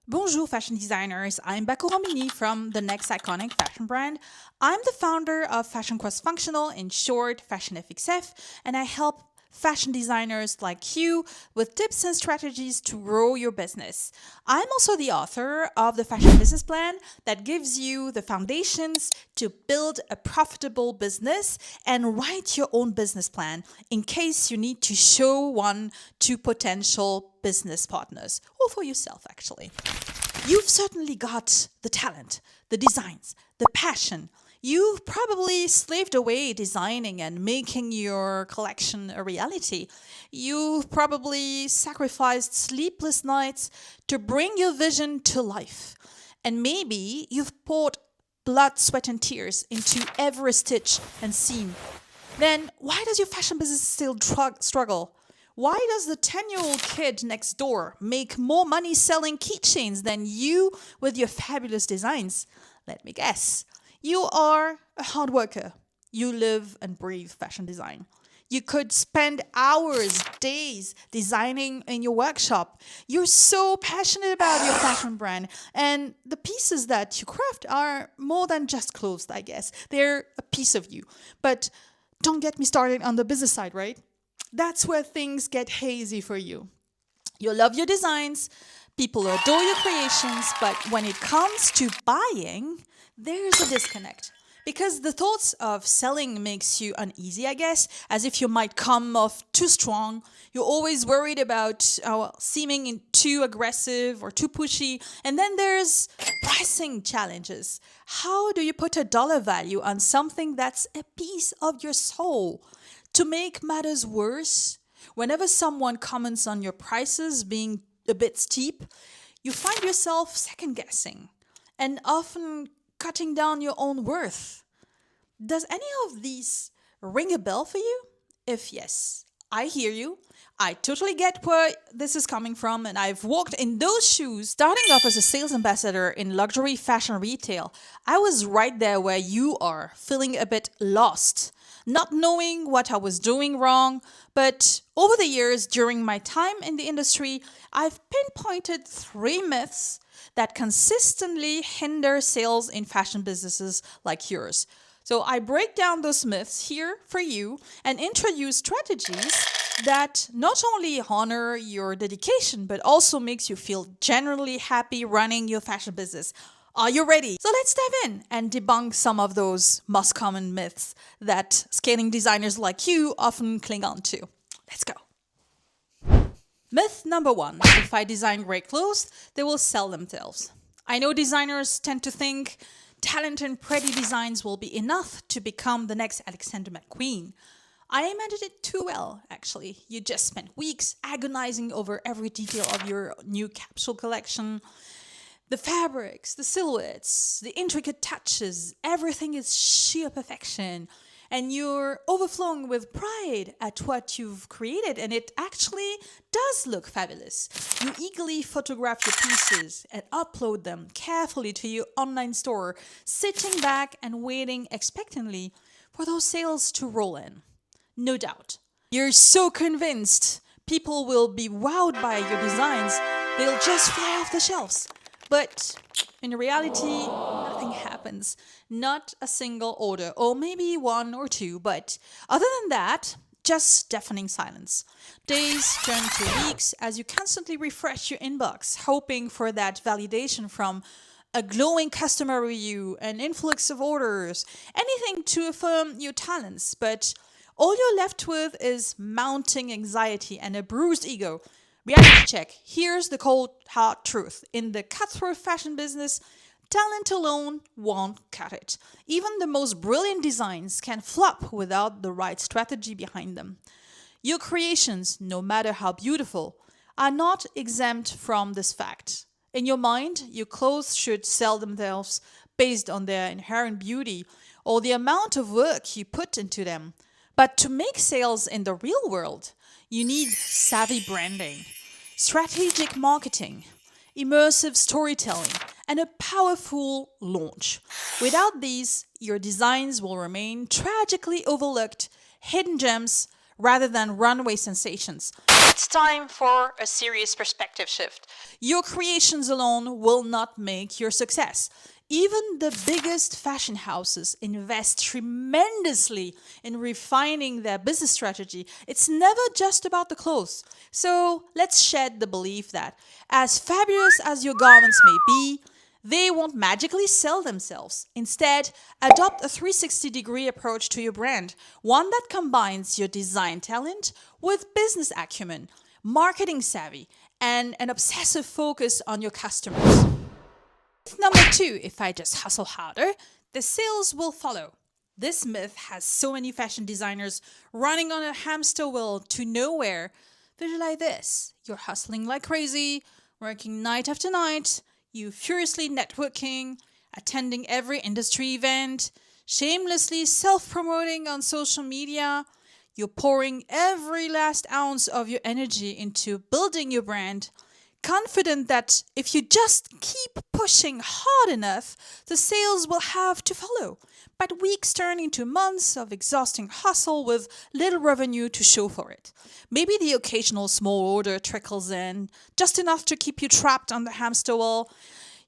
Bonjour, fashion designers. I'm Beko Romini from the next iconic fashion brand. I'm the founder of Fashion Cross Functional, in short, Fashion FXF, and I help fashion designers like you with tips and strategies to grow your business. I'm also the author of the Fashion Business Plan that gives you the foundations to build a profitable business and write your own business plan in case you need to show one to potential business partners or for yourself, actually. You've certainly got the talent, the designs, the passion. You've probably slaved away designing and making your collection a reality. You've probably sacrificed sleepless nights to bring your vision to life. And maybe you've poured blood, sweat, and tears into every stitch and seam. Then why does your fashion business still struggle? Why does the 10-year-old kid next door make more money selling keychains than you with your fabulous designs? Let me guess. You are a hard worker. You live and breathe fashion design. You could spend hours, days designing in your workshop. You're so passionate about your fashion brand. And the pieces that you craft are more than just clothes, I guess. They're a piece of you. But don't get me started on the business side, right? That's where things get hazy for you. You love your designs, people adore your creations, but when it comes to buying, there's a disconnect. Because the thoughts of selling makes you uneasy, I guess, as if you might come off too strong. You're always worried about seeming too aggressive or too pushy. And then there's pricing challenges. How do you put a dollar value on something that's a piece of your soul? To make matters worse, whenever someone comments on your prices being a bit steep, you find yourself second guessing and often cutting down your own worth. Does any of these ring a bell for you? If yes, I hear you. I totally get where this is coming from, and I've walked in those shoes. Starting off as a sales ambassador in luxury fashion retail, I was right there where you are, feeling a bit lost, not knowing what I was doing wrong. But over the years, during my time in the industry, I've pinpointed 3 myths that consistently hinder sales in fashion businesses like yours. So I break down those myths here for you and introduce strategies that not only honor your dedication, but also makes you feel genuinely happy running your fashion business. Are you ready? So let's dive in and debunk some of those most common myths that scaling designers like you often cling on to. Let's go. Myth number 1. If I design great clothes, they will sell themselves. I know designers tend to think talent and pretty designs will be enough to become the next Alexander McQueen. I imagined it too well, actually. You just spent weeks agonizing over every detail of your new capsule collection. The fabrics, the silhouettes, the intricate touches, everything is sheer perfection. And you're overflowing with pride at what you've created, and it actually does look fabulous. You eagerly photograph your pieces and upload them carefully to your online store, sitting back and waiting expectantly for those sales to roll in. No doubt. You're so convinced people will be wowed by your designs, they'll just fly off the shelves. But in reality, nothing happens. Not a single order, or maybe 1 or 2, but other than that, just deafening silence. Days turn to weeks as you constantly refresh your inbox, hoping for that validation from a glowing customer review, an influx of orders, anything to affirm your talents. But all you're left with is mounting anxiety and a bruised ego. Reality check. Here's the cold, hard truth. In the cutthroat fashion business, talent alone won't cut it. Even the most brilliant designs can flop without the right strategy behind them. Your creations, no matter how beautiful, are not exempt from this fact. In your mind, your clothes should sell themselves based on their inherent beauty or the amount of work you put into them. But to make sales in the real world, you need savvy branding, strategic marketing, immersive storytelling, and a powerful launch. Without these, your designs will remain tragically overlooked, hidden gems rather than runway sensations. It's time for a serious perspective shift. Your creations alone will not make your success. Even the biggest fashion houses invest tremendously in refining their business strategy. It's never just about the clothes. So let's shed the belief that, as fabulous as your garments may be, they won't magically sell themselves. Instead, adopt a 360-degree approach to your brand, one that combines your design talent with business acumen, marketing savvy, and an obsessive focus on your customers. Number 2, if I just hustle harder, the sales will follow. This myth has so many fashion designers running on a hamster wheel to nowhere. Visualize this. You're hustling like crazy, working night after night, you furiously networking, attending every industry event, shamelessly self-promoting on social media. You're pouring every last ounce of your energy into building your brand, confident that if you just keep pushing hard enough, the sales will have to follow. But weeks turn into months of exhausting hustle with little revenue to show for it. Maybe the occasional small order trickles in, just enough to keep you trapped on the hamster wheel.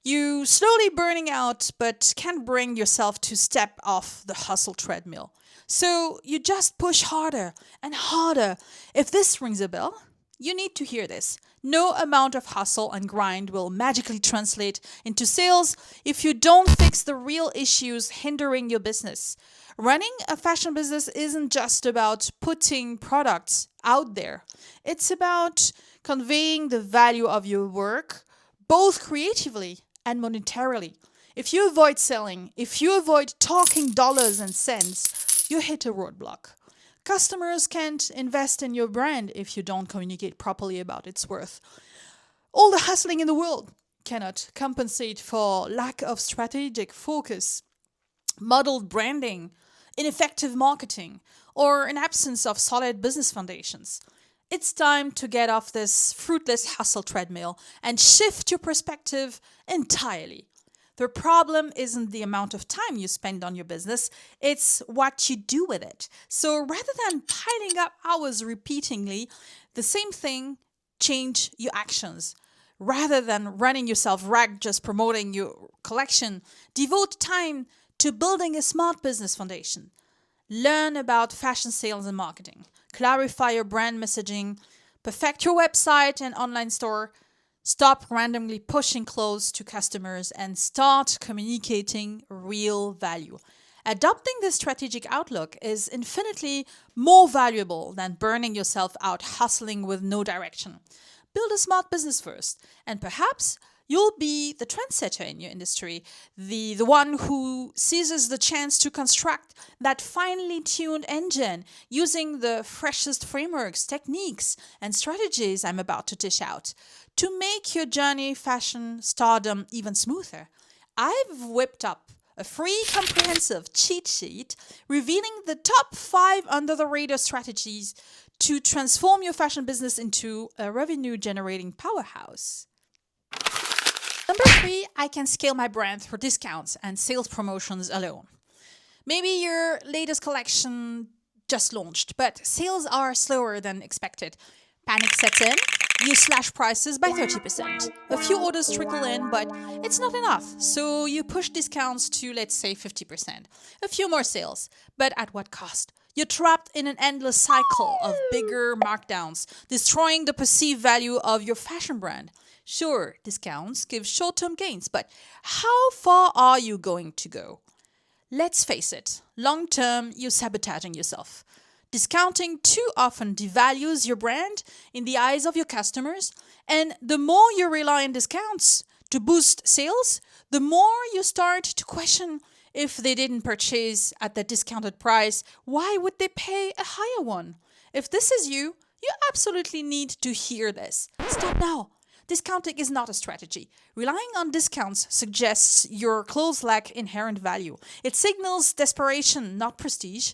You slowly burning out, but can't bring yourself to step off the hustle treadmill. So you just push harder and harder. If this rings a bell, you need to hear this. No amount of hustle and grind will magically translate into sales if you don't fix the real issues hindering your business. Running a fashion business isn't just about putting products out there. It's about conveying the value of your work, both creatively and monetarily. If you avoid selling, if you avoid talking dollars and cents, you hit a roadblock. Customers can't invest in your brand if you don't communicate properly about its worth. All the hustling in the world cannot compensate for lack of strategic focus, muddled branding, ineffective marketing, or an absence of solid business foundations. It's time to get off this fruitless hustle treadmill and shift your perspective entirely. The problem isn't the amount of time you spend on your business, it's what you do with it. So rather than piling up hours repeatedly the same thing, change your actions. Rather than running yourself ragged just promoting your collection, devote time to building a smart business foundation. Learn about fashion sales and marketing. Clarify your brand messaging. Perfect your website and online store. Stop randomly pushing clothes to customers and start communicating real value. Adopting this strategic outlook is infinitely more valuable than burning yourself out hustling with no direction. Build a smart business first, and perhaps you'll be the trendsetter in your industry, the one who seizes the chance to construct that finely tuned engine using the freshest frameworks, techniques, and strategies I'm about to dish out to make your journey fashion stardom even smoother. I've whipped up a free comprehensive cheat sheet revealing the top 5 under the radar strategies to transform your fashion business into a revenue generating powerhouse. Number 3, I can scale my brand through discounts and sales promotions alone. Maybe your latest collection just launched, but sales are slower than expected. Panic sets in, you slash prices by 30%. A few orders trickle in, but it's not enough, so you push discounts to, let's say, 50%. A few more sales, but at what cost? You're trapped in an endless cycle of bigger markdowns, destroying the perceived value of your fashion brand. Sure, discounts give short-term gains, but how far are you going to go? Let's face it, long-term, you're sabotaging yourself. Discounting too often devalues your brand in the eyes of your customers, and the more you rely on discounts to boost sales, the more you start to question if they didn't purchase at the discounted price, why would they pay a higher one? If this is you, you absolutely need to hear this. Stop now. Discounting is not a strategy. Relying on discounts suggests your clothes lack inherent value. It signals desperation, not prestige.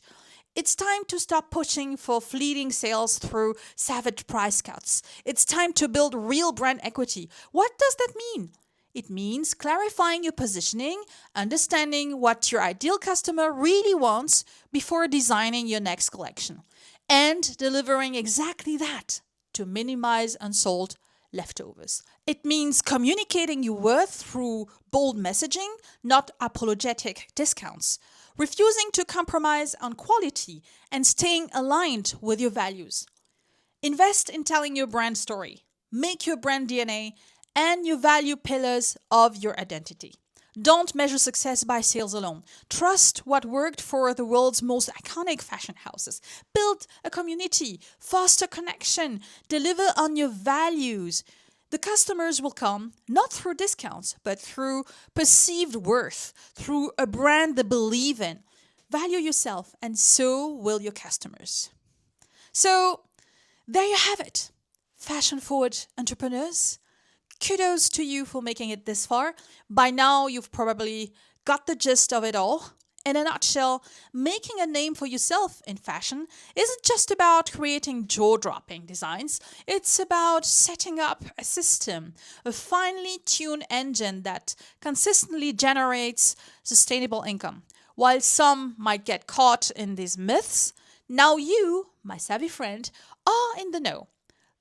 It's time to stop pushing for fleeting sales through savage price cuts. It's time to build real brand equity. What does that mean? It means clarifying your positioning, understanding what your ideal customer really wants before designing your next collection. and delivering exactly that to minimize unsold leftovers. It means communicating your worth through bold messaging, not apologetic discounts, refusing to compromise on quality, and staying aligned with your values. Invest in telling your brand story, make your brand DNA and your value pillars of your identity. Don't measure success by sales alone. Trust what worked for the world's most iconic fashion houses. Build a community, foster connection, deliver on your values. The customers will come not through discounts, but through perceived worth, through a brand they believe in. Value yourself, and so will your customers. So, there you have it, fashion forward entrepreneurs. Kudos to you for making it this far. By now, you've probably got the gist of it all. In a nutshell, making a name for yourself in fashion isn't just about creating jaw-dropping designs. It's about setting up a system, a finely tuned engine that consistently generates sustainable income. While some might get caught in these myths, now you, my savvy friend, are in the know.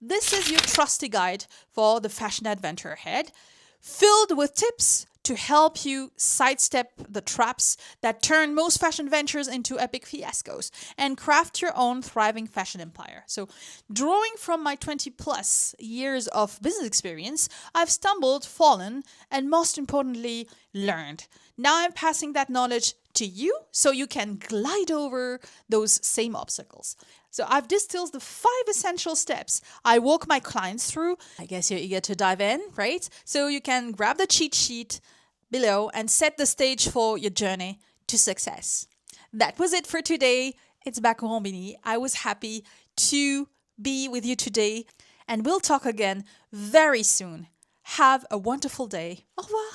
This is your trusty guide for the fashion adventure ahead, filled with tips to help you sidestep the traps that turn most fashion ventures into epic fiascos and craft your own thriving fashion empire. So, drawing from my 20 plus years of business experience, I've stumbled, fallen, and most importantly, learned. Now I'm passing that knowledge to you so you can glide over those same obstacles. So I've distilled the 5 essential steps I walk my clients through. I guess you're eager to dive in, right? So you can grab the cheat sheet below and set the stage for your journey to success. That was it for today. It's Bako Rombini. I was happy to be with you today, and we'll talk again very soon. Have a wonderful day. Au revoir.